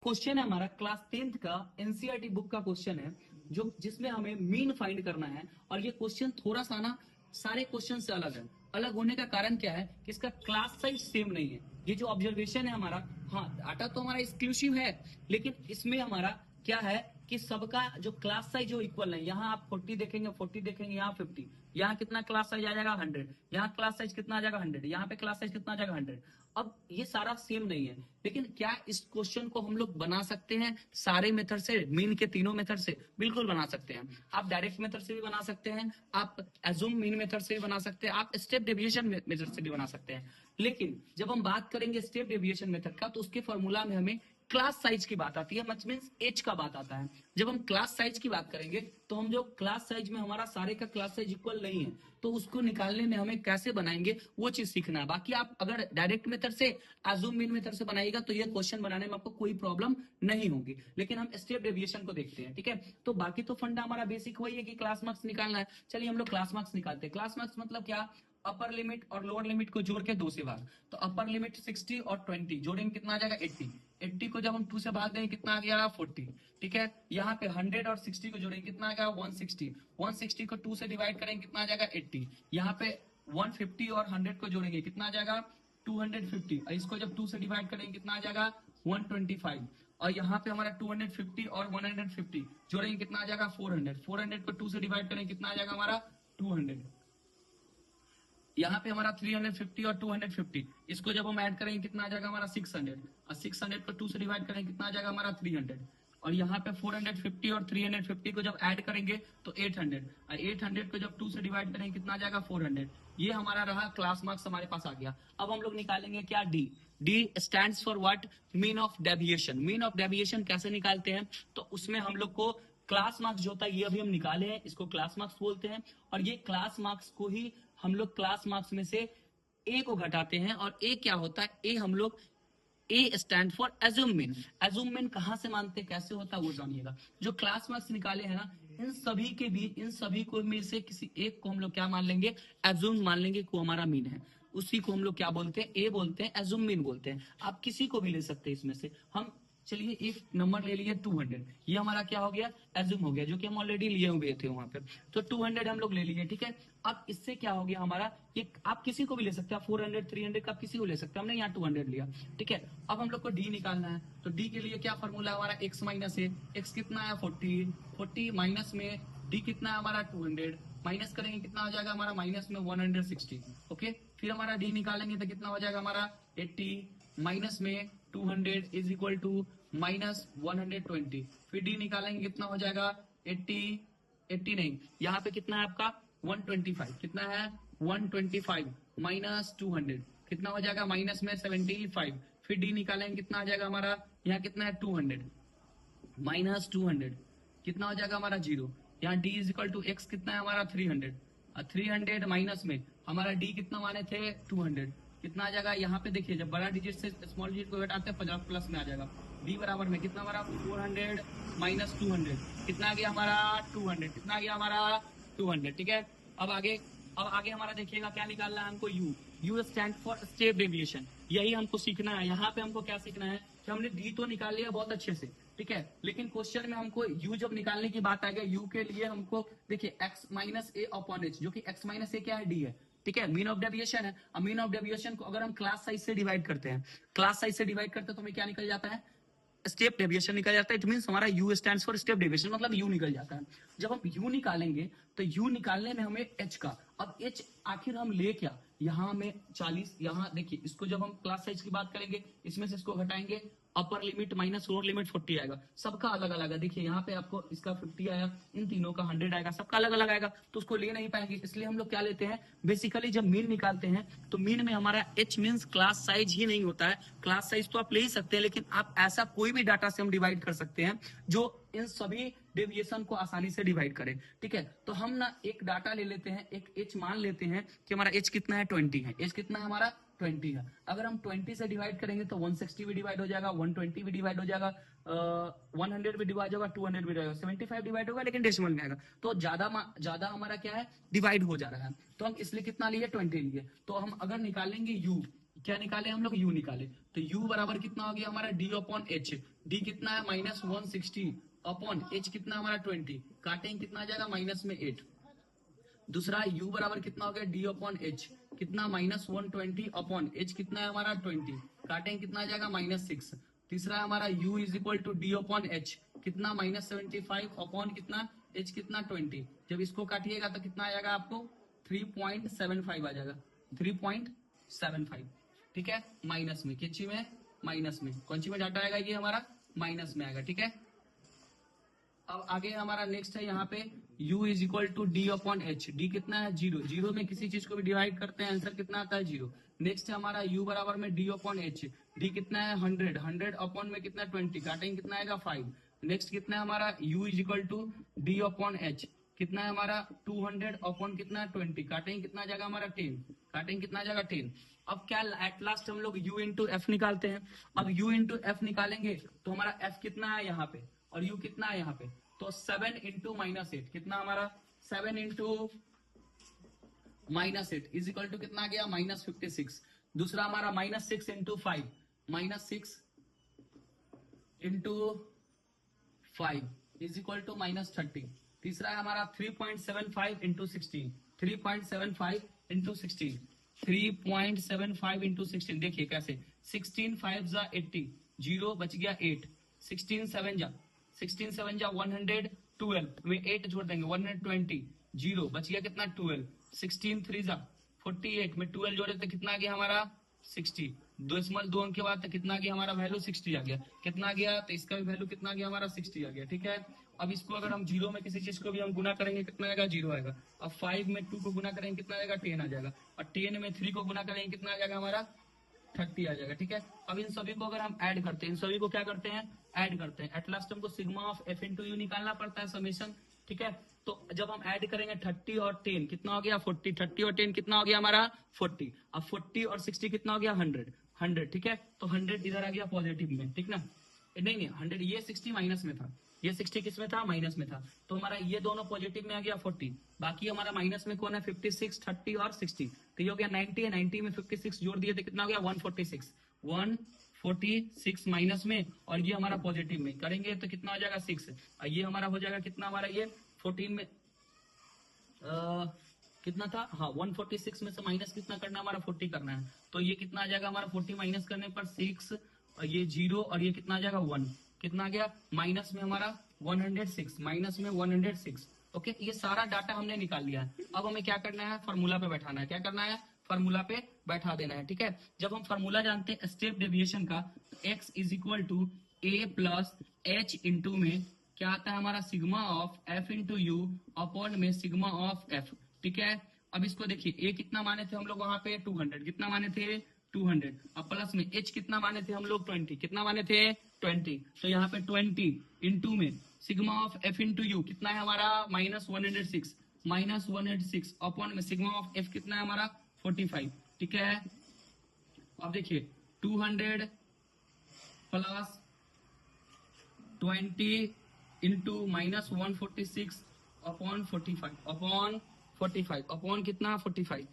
Question है हमारा class 10th का एनसीईआरटी बुक का क्वेश्चन है जो जिसमें हमें मीन फाइंड करना है। और ये क्वेश्चन थोड़ा सा ना सारे क्वेश्चन से अलग है। अलग होने का कारण क्या है कि इसका क्लास साइज सेम नहीं है। ये जो ऑब्जर्वेशन है हमारा, हाँ डाटा तो हमारा एक्सक्लूसिव है, लेकिन इसमें हमारा क्या है कि सबका जो क्लास साइज जो इक्वल है। यहाँ आप 40 देखेंगे, 40 देखेंगे, यहाँ 50, यहाँ कितना क्लास साइज आ जाएगा 100, यहाँ क्लास साइज कितना आ जाएगा 100, यहाँ पे क्लास साइज कितना आ जाएगा 100। अब ये सारा सेम नहीं है, लेकिन क्या इस क्वेश्चन को हम लोग बना सकते हैं सारे मेथड से, मीन के तीनों मेथड से? बिल्कुल बना सकते हैं। आप डायरेक्ट मेथड से भी बना सकते हैं, आप एज्यूम मीन मेथड से भी बना सकते हैं, आप स्टेप डेविएशन मेथड से भी बना सकते हैं। लेकिन जब हम बात करेंगे स्टेप डेविएशन मेथड का, तो उसके फॉर्मूला में हमें क्लास साइज की बात आती है, मच मीन्स एज का बात आता है। जब हम क्लास साइज की बात करेंगे तो हम जो क्लास साइज में हमारा सारे का क्लास साइज इक्वल नहीं है, तो उसको निकालने में हमें कैसे बनाएंगे वो चीज सीखना है। बाकी आप अगर डायरेक्ट मेथड से, एज्यूम मीन मेथड से बनाइएगा तो ये क्वेश्चन बनाने में आपको कोई प्रॉब्लम नहीं होगी। लेकिन हम स्टेप डेविएशन को देखते हैं, ठीक है। तो बाकी तो फंडा हमारा बेसिक वही है कि क्लास मार्क्स निकालना है। चलिए हम लोग क्लास मार्क्स निकालते हैं। क्लास मार्क्स मतलब क्या? अपर लिमिट और लोअर लिमिट को जोड़ के 2 से भाग। तो अपर लिमिट 60 और 20 जोड़ेंगे कितना आ जाएगा 80। 80 को जब हम 2 से भाग देंगे कितना आ गया 40, ठीक है। यहाँ पे 100 और 60 को जोड़ेंगे कितना आ गया 160। 160 को 2 से डिवाइड करेंगे कितना आ जाएगा 80। यहाँ पे 150 और 100 को जोड़ेंगे कितना आ जाएगा 250। इसको जब 2 से डिवाइड करेंगे कितना आ जाएगा 125। और यहाँ पे हमारा 250 और 150 जोड़ेंगे कितना आ जाएगा 400। 400 को 2 से डिवाइड करेंगे कितना आ जाएगा हमारा 200। यहाँ पे हमारा 350 और 250, इसको जब हम ऐड करेंगे कितना आ जाएगा हमारा 600। और 600 को 2 से डिवाइड करेंगे कितना आ जाएगा हमारा 300। और यहाँ पे 450 और 350 को जब ऐड करेंगे तो 800। और 800 को जब 2 से डिवाइड करेंगे कितना आ जाएगा 400। ये हमारा रहा क्लास मार्क्स, हमारे पास आ गया। अब हम लोग निकालेंगे क्या? D. D stands for what? Mean of deviation. Mean of deviation कैसे निकालते हैं? तो उसमें हम लोग को क्लास मार्क्स जो होता है ये अभी हम निकाले हैं, इसको क्लास मार्क्स बोलते हैं। और ये क्लास मार्क्स को ही हम लोग क्लास मार्क्स में से ए को घटाते हैं। और ए क्या होता है? ए हम लोग A stand for assume mean. Assume mean कहां से मानते हैं, कैसे होता है वो जानिएगा। जो क्लास मार्क्स निकाले हैं ना, इन सभी के बीच, इन सभी को में से किसी एक को हम लोग क्या मान लेंगे? एज्यूम मान लेंगे को हमारा मीन है। उसी को हम लोग क्या बोलते हैं? ए बोलते हैं, एज्यूम मीन बोलते हैं। आप किसी को भी ले सकते हैं इसमें से। हम चलिए एक नंबर ले लिए 200, ये हमारा क्या हो गया? एज्यूम हो गया, जो कि हम ऑलरेडी लिए हुए थे वहां पे। तो 200 हम लोग ले लिए, ठीक है। अब इससे क्या हो गया हमारा? ये आप किसी को भी ले सकते हैं, 400 300 का आप किसी को ले सकते हैं। हमने यहाँ 200 लिया, ठीक है। अब हम लोग को डी निकालना है, तो डी के लिए क्या फॉर्मूला हमारा? एक्स माइनस ए। एक्स कितना है 40, 40 माइनस में डी कितना है हमारा 200, माइनस करेंगे कितना हो जाएगा हमारा माइनस में 160। ओके, फिर हमारा डी निकालेंगे तो कितना हो जाएगा हमारा 80 माइनस में 200 इज इक्वल टू माइनस 120। फिर डी निकालेंगे कितना हो जाएगा 80 नहीं, यहाँ पे कितना है आपका 125। कितना है 125 माइनस 200 कितना हो जाएगा माइनस में 75। फिर डी निकालेंगे कितना आ जाएगा हमारा, यहाँ कितना है 200 माइनस 200 कितना हो जाएगा हमारा 0। यहाँ d is equal to x कितना है हमारा 300। 300 माइनस में हमारा डी कितना माने थे 200 कितना आ जाएगा? यहाँ पे देखिए जब बड़ा डिजिट से स्मॉल डिजिट को घटाते हैं 50 प्लस में आ जाएगा। डी बराबर में कितना हमारा 400 माइनस 200 कितना आ गया हमारा 200। कितना आ गया हमारा 200, ठीक है। अब आगे हमारा देखिएगा क्या निकालना है हमको? You. You stand for step deviation. यही हमको सीखना है। यहाँ पे हमको क्या सीखना है कि हमने डी तो निकाल लिया बहुत अच्छे से, ठीक है, लेकिन क्वेश्चन में हमको यू जब निकालने की बात आ गया, यू के लिए हमको देखिए एक्स माइनस ए अपॉन एच, जो कि एक्स माइनस ए क्या है? डी है, ठीक है। मीन ऑफ डेविएशन है। अब मीन ऑफ डेविएशन को अगर हम क्लास साइज से डिवाइड करते हैं, क्लास साइज से डिवाइड करते हैं तो हमें क्या निकल जाता है? स्टेप डेविएशन निकल जाता है। इट मींस हमारा you stands for step deviation, मतलब यू निकल जाता है। जब हम यू निकालेंगे तो यू निकालने में हमें एच का, अब एच आखिर हम ले क्या? यहाँ में 40, यहाँ देखिए इसको जब हम क्लास साइज की बात करेंगे इसमें से इसको घटाएंगे, upper limit minus lower limit 40 आएगा। सबका अलग अलग है। देखिए यहाँ पे आपको इसका 50 आया, इन तीनों का 100 आएगा, सबका अलग अलग आएगा, तो उसको ले नहीं पाएंगे। इसलिए हम लोग क्या लेते हैं? बेसिकली जब मीन निकालते हैं तो मीन में हमारा एच मीन्स क्लास साइज ही नहीं होता है। क्लास साइज तो आप ले ही सकते हैं, लेकिन आप ऐसा कोई भी डाटा से हम डिवाइड कर सकते हैं जो इन सभी डेविएशन को आसानी से डिवाइड करें, ठीक है। तो हम ना एक डाटा ले लेते हैं, एक एच मान लेते हैं कि हमारा एच कितना है 20 है। एच कितना है हमारा 20 है। अगर हम 20 से डिवाइड करेंगे तो 160 भी डिवाइड हो जाएगा, 120 भी डिवाइड हो जाएगा, 100 भी डिवाइड होगा, 200 भी डिवाइड होगा, 75 डिवाइड होगा, लेकिन डेसिमल में आएगा। तो ज्यादा हमारा क्या है? डिवाइड हो जा रहा है। तो हम इसलिए कितना लिए 20 लिए। तो हम अगर निकालेंगे यू, क्या निकाले हम लोग, यू निकाले, तो यू बराबर कितना हो गया हमारा डी अपॉन एच, डी कितना है -160 अपॉन एच कितना हमारा 20, काटेंगे कितना आ जाएगा -8। दूसरा u बराबर कितना हो गया डी अपॉन एच, कितना -120 अपॉन एच कितना है हमारा 20, काटेंगे कितना आ जाएगा -6। तीसरा हमारा u is equal to d upon h, कितना -75 अपॉन कितना h कितना 20, जब इसको काटिएगा तो कितना आ जाएगा आपको 3.75 आ जाएगा, 3.75, ठीक है, माइनस में, किसी में माइनस में, कौन सी में डाटा आएगा, ये हमारा माइनस में आएगा, ठीक है। अब आगे हमारा नेक्स्ट है यहाँ पे u is equal to d upon h, d कितना है 0, 0 में किसी चीज को भी डिवाइड करते हैं आंसर कितना आता है 0। नेक्स्ट है हमारा u बराबर में डी अपॉन एच, डी कितना है 100, 100 अपॉन में कितना 20, काटेंगे कितना आएगा 5। नेक्स्ट कितना है हमारा u is equal to d upon h, कितना है हमारा 200 अपॉन कितना 20, काटेंगे कितना आ जाएगा हमारा 10, काटेंगे कितना आ जाएगा 10। अब क्या एट लास्ट हम लोग u इंटू एफ निकालते हैं। अब u इंटू एफ निकालेंगे तो हमारा f कितना है यहाँ पे और u कितना है यहाँ पे, तो 7 इंटू -8 कितना हमारा 7 इंटू -8 इज इक्वल टू कितना गया -56। दूसरा हमारा -6 into 5, -6 into 5 is equal to -30। तीसरा है हमारा 3.75 इंटू 16, 3.75 इंटू 16, 3.75 इंटू 16, देखिए कैसे 16 5 जा 80, 0 बच गया 8, 16 7 जा 112 में 8 जोड़ देंगे 120, 0 बच गया कितना 12, 16 3 जा 48 में 12 जोड़े तो कितना आ गया हमारा 60, दशमलव 2 अंक के बाद तो कितना आ गया हमारा वैल्यू 60 आ गया, कितना आ गया, तो इसका भी वैल्यू कितना आ गया हमारा 60 आ गया, ठीक है। अब इसको अगर हम 0 में किसी चीज को भी हम गुना करेंगे कितना आएगा 0 आएगा। अब 5 में 2 को गुना करेंगे कितना आएगा 10 आ जाएगा, और 10 में 3 को गुना करेंगे कितना आ जाएगा हमारा 30 आ जाएगा, ठीक है। अब इन सभी को अगर हम ऐड करते हैं, इन सभी को क्या करते हैं ऐड करते हैं, एट लास्ट हमको sigma of F into you निकालना पड़ता है समेशन, ठीक है। तो जब हम ऐड करेंगे 30 और 10 कितना हो गया 40, 30 और 10 कितना हो गया हमारा 40, अब 40 और 60 कितना हो गया 100, 100, ठीक है। तो 100 इधर आ गया पॉजिटिव में, ठीक ना, नहीं 100, ये 60 माइनस में था, ये 60 किस में था माइनस में था, तो हमारा ये दोनों पॉजिटिव में आ गया 40, बाकी हमारा माइनस में कौन है 56, 30 और 60, तो ये हो गया 90 है, 90 में 56 जोड़ दिए तो कितना हो गया 146, 146 माइनस में, और ये हमारा पॉजिटिव में करेंगे तो कितना हो जाएगा 6, और ये हमारा हो जाएगा कितना हमारा ये 14 में कितना था, हाँ 146 में से माइनस कितना करना है हमारा 40 करना है, तो ये कितना आ जाएगा हमारा 40 माइनस करने पर 6, और ये 0 और ये कितना आ जाएगा 1, कितना आ गया माइनस में हमारा 106, माइनस में 106, ओके। ये सारा डाटा हमने निकाल लिया है। अब हमें क्या करना है फॉर्मूला पे बैठाना है, क्या करना है फॉर्मूला पे बैठा देना है, ठीक है। जब हम फॉर्मूला जानते हैं स्टेप डेविएशन का, x is equal to a plus h into में क्या आता है हमारा sigma of f into u upon में सिग्मा ऑफ f, ठीक है। अब इसको देखिए a कितना माने थे हम लोग वहां पे 200, कितना माने थे 200, अब प्लस में h कितना माने थे हम लोग 20, कितना माने थे 20, तो यहाँ पे 20 इंटू में sigma of f into you कितना है हमारा -106, -106 अपॉन में सिग्मा ऑफ f कितना है हमारा 45, ठीक है। अब देखिए 200 प्लस 20 इंटू -146 अपॉन 45 अपॉन कितना 45,